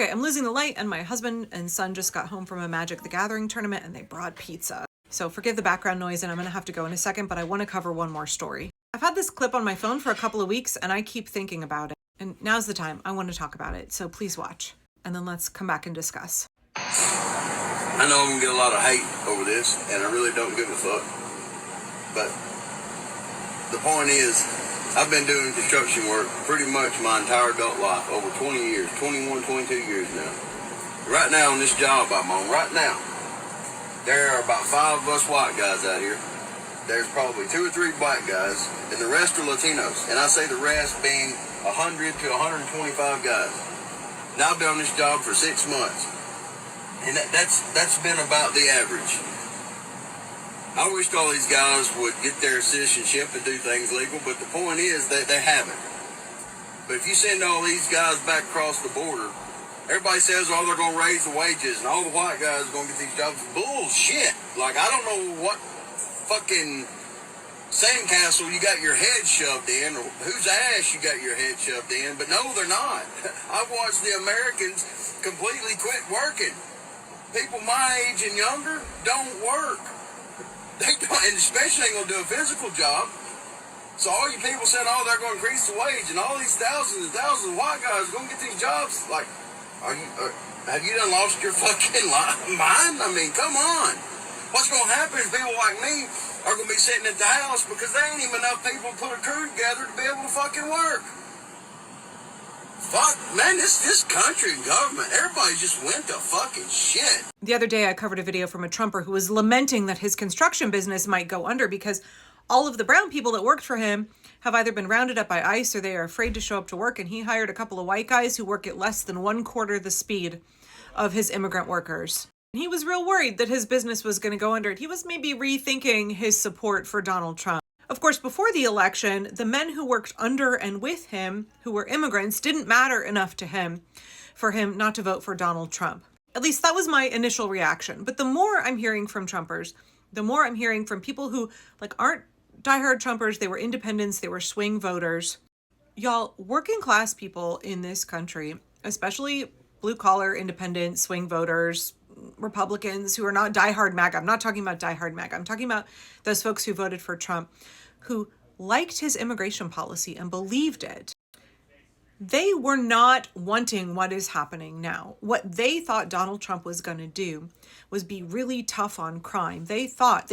Okay, I'm losing the light, and my husband and son just got home from a Magic the Gathering tournament, and they brought pizza. So forgive the background noise, and I'm gonna have to go in a second, but I want to cover one more story. I've had this clip on my phone for a couple of weeks, and I keep thinking about it. And now's the time. I want to talk about it, so please watch. And then let's come back and discuss. I know I'm gonna get a lot of hate over this, and I really don't give a fuck. But the point is, I've been doing construction work pretty much my entire adult life, over 20 years, 21, 22 years now. Right now on this job I'm on, right now, there are about 5 of us white guys out here. There's probably 2 or 3 black guys, and the rest are Latinos. And I say the rest being 100 to 125 guys. Now I've been on this job for 6 months, and that's been about the average. I wished all these guys would get their citizenship and do things legal, but the point is that they haven't. But if you send all these guys back across the border, everybody says, oh, they're going to raise the wages and all the white guys are going to get these jobs. Bullshit. Like, I don't know what fucking sandcastle you got your head shoved in, or whose ass you got your head shoved in, but no, they're not. I've watched the Americans completely quit working. People my age and younger don't work. They don't, and especially ain't gonna do a physical job. So all you people said, oh, they're gonna increase the wage, and all these thousands and thousands of white guys are gonna get these jobs. Like, have you done lost your fucking mind? I mean, come on. What's gonna happen is people like me are gonna be sitting at the house because there ain't even enough people to put a crew together to be able to fucking work. Fuck, man, this country and government, everybody just went to fucking shit. The other day I covered a video from a Trumper who was lamenting that his construction business might go under because all of the brown people that worked for him have either been rounded up by ICE or they are afraid to show up to work, and he hired a couple of white guys who work at less than 1/4 the speed of his immigrant workers. He was real worried that his business was going to go under. He was maybe rethinking his support for Donald Trump. Of course, before the election, the men who worked under and with him, who were immigrants, didn't matter enough to him for him not to vote for Donald Trump. At least that was my initial reaction. But the more I'm hearing from Trumpers, the more I'm hearing from people who aren't diehard Trumpers, they were independents, they were swing voters. Y'all, working class people in this country, especially blue collar, independent, swing voters, Republicans who are not diehard MAGA. I'm not talking about diehard MAGA. I'm talking about those folks who voted for Trump, who liked his immigration policy and believed it. They were not wanting what is happening now. What they thought Donald Trump was going to do was be really tough on crime. They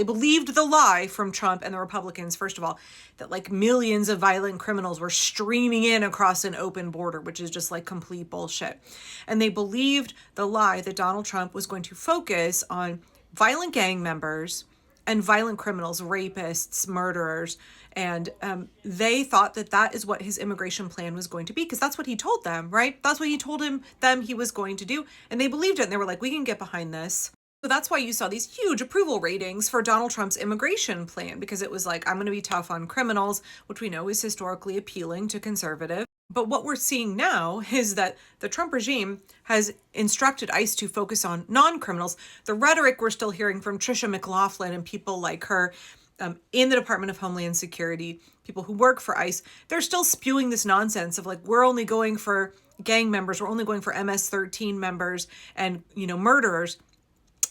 believed the lie from Trump and the Republicans, first of all, that millions of violent criminals were streaming in across an open border, which is just complete bullshit. And they believed the lie that Donald Trump was going to focus on violent gang members and violent criminals, rapists, murderers. And they thought that is what his immigration plan was going to be, because that's what he told them, right? That's what he told them he was going to do. And they believed it. And they were like, we can get behind this. So that's why you saw these huge approval ratings for Donald Trump's immigration plan, because it was I'm going to be tough on criminals, which we know is historically appealing to conservatives. But what we're seeing now is that the Trump regime has instructed ICE to focus on non-criminals. The rhetoric we're still hearing from Tricia McLaughlin and people like her in the Department of Homeland Security, people who work for ICE, they're still spewing this nonsense of we're only going for gang members, we're only going for MS-13 members and, murderers.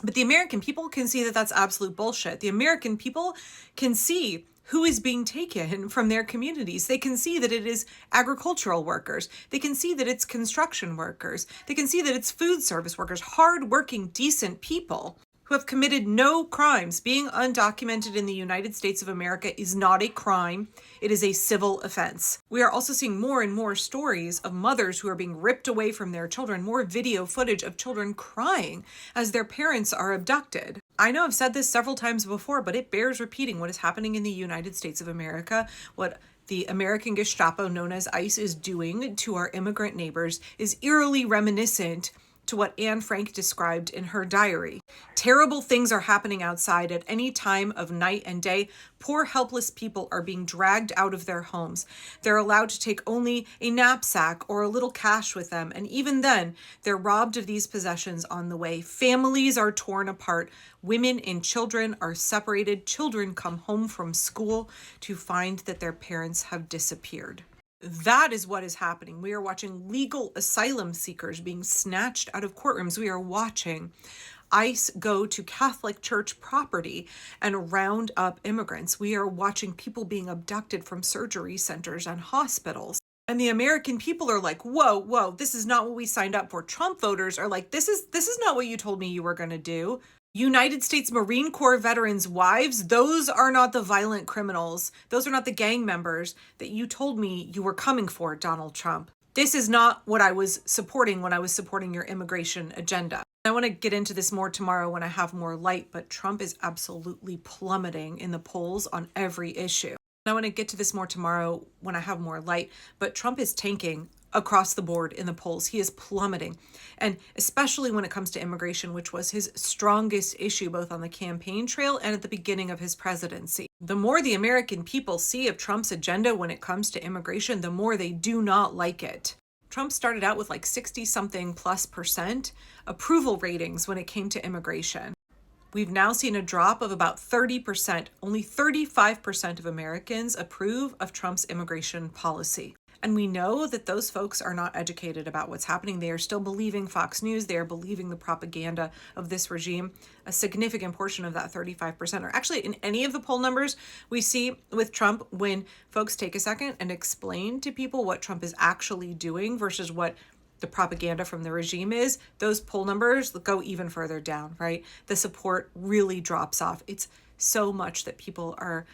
But the American people can see that that's absolute bullshit. The American people can see who is being taken from their communities. They can see that it is agricultural workers. They can see that it's construction workers. They can see that it's food service workers, hardworking, decent people who have committed no crimes. Being undocumented in the United States of America is not a crime. It is a civil offense. We are also seeing more and more stories of mothers who are being ripped away from their children, more video footage of children crying as their parents are abducted. I know I've said this several times before, but it bears repeating. What is happening in the United States of America, what the American Gestapo known as ICE is doing to our immigrant neighbors, is eerily reminiscent to what Anne Frank described in her diary. Terrible things are happening outside at any time of night and day. Poor, helpless people are being dragged out of their homes. They're allowed to take only a knapsack or a little cash with them, and even then, they're robbed of these possessions on the way. Families are torn apart. Women and children are separated. Children come home from school to find that their parents have disappeared. That is what is happening. We are watching legal asylum seekers being snatched out of courtrooms. We are watching ICE go to Catholic Church property and round up immigrants. We are watching people being abducted from surgery centers and hospitals. And the American people are like, whoa, whoa, this is not what we signed up for. Trump voters are like, this is not what you told me you were going to do. United States Marine Corps veterans' wives, those are not the violent criminals. Those are not the gang members that you told me you were coming for, Donald Trump. This is not what I was supporting when I was supporting your immigration agenda. I want to get into this more tomorrow when I have more light, but Trump is absolutely plummeting in the polls on every issue. I want to get to this more tomorrow when I have more light, but Trump is tanking across the board in the polls. He is plummeting. And especially when it comes to immigration, which was his strongest issue, both on the campaign trail and at the beginning of his presidency. The more the American people see of Trump's agenda when it comes to immigration, the more they do not like it. Trump started out with like 60-something+% approval ratings when it came to immigration. We've now seen a drop of about 30%. Only 35% of Americans approve of Trump's immigration policy. And we know that those folks are not educated about what's happening. They are still believing Fox News. They are believing the propaganda of this regime. A significant portion of that 35%, or actually in any of the poll numbers we see with Trump, when folks take a second and explain to people what Trump is actually doing versus what the propaganda from the regime is, those poll numbers go even further down, right? The support really drops off. It's so much that people are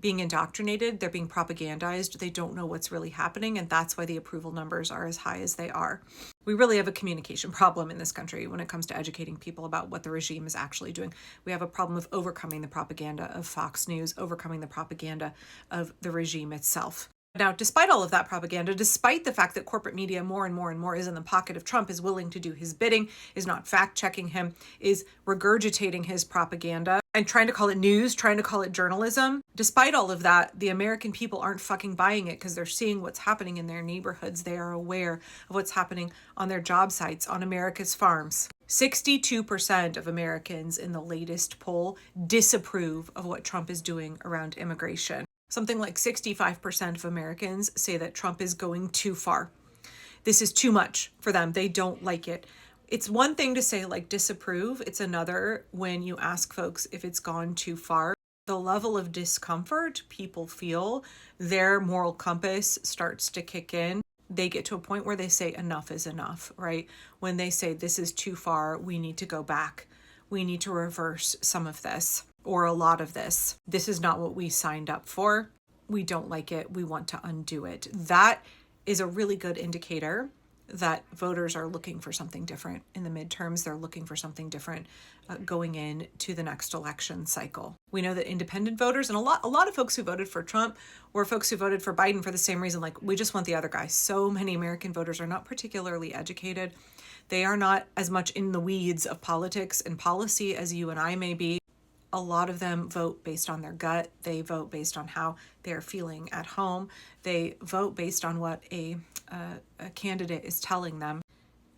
being indoctrinated, they're being propagandized, they don't know what's really happening, and that's why the approval numbers are as high as they are. We really have a communication problem in this country when it comes to educating people about what the regime is actually doing. We have a problem of overcoming the propaganda of Fox News, overcoming the propaganda of the regime itself. Now, despite all of that propaganda, despite the fact that corporate media more and more and more is in the pocket of Trump, is willing to do his bidding, is not fact-checking him, is regurgitating his propaganda and trying to call it news, trying to call it journalism, despite all of that, the American people aren't fucking buying it because they're seeing what's happening in their neighborhoods. They are aware of what's happening on their job sites, on America's farms. 62% of Americans in the latest poll disapprove of what Trump is doing around immigration. Something like 65% of Americans say that Trump is going too far. This is too much for them. They don't like it. It's one thing to say like disapprove. It's another when you ask folks if it's gone too far. The level of discomfort people feel, their moral compass starts to kick in. They get to a point where they say enough is enough, right? When they say this is too far, we need to go back. We need to reverse some of this, or a lot of this. This is not what we signed up for. We don't like it. We want to undo it. That is a really good indicator that voters are looking for something different in the midterms. They're looking for something different going into the next election cycle. We know that independent voters and a lot of folks who voted for Trump were folks who voted for Biden for the same reason, like we just want the other guy. So many American voters are not particularly educated. They are not as much in the weeds of politics and policy as you and I may be. A lot of them vote based on their gut. They vote based on how they're feeling at home. They vote based on what a candidate is telling them.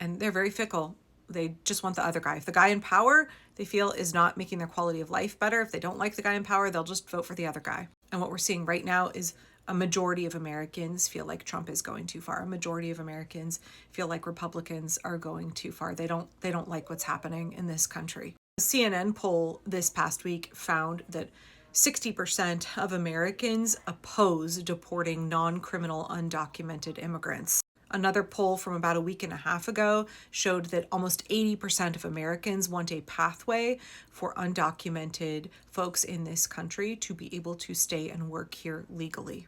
And they're very fickle. They just want the other guy. If the guy in power they feel is not making their quality of life better, if they don't like the guy in power, they'll just vote for the other guy. And what we're seeing right now is a majority of Americans feel like Trump is going too far. A majority of Americans feel like Republicans are going too far. They don't like what's happening in this country. A CNN poll this past week found that 60% of Americans oppose deporting non-criminal undocumented immigrants. Another poll from about a week and a half ago showed that almost 80% of Americans want a pathway for undocumented folks in this country to be able to stay and work here legally.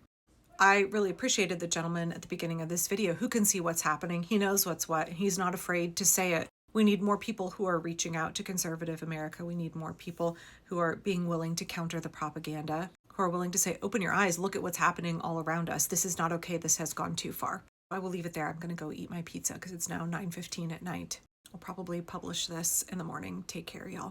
I really appreciated the gentleman at the beginning of this video who can see what's happening. He knows what's what. He's not afraid to say it. We need more people who are reaching out to conservative America. We need more people who are being willing to counter the propaganda, who are willing to say, open your eyes, look at what's happening all around us. This is not okay. This has gone too far. I will leave it there. I'm going to go eat my pizza because it's now 9:15 at night. I'll probably publish this in the morning. Take care, y'all.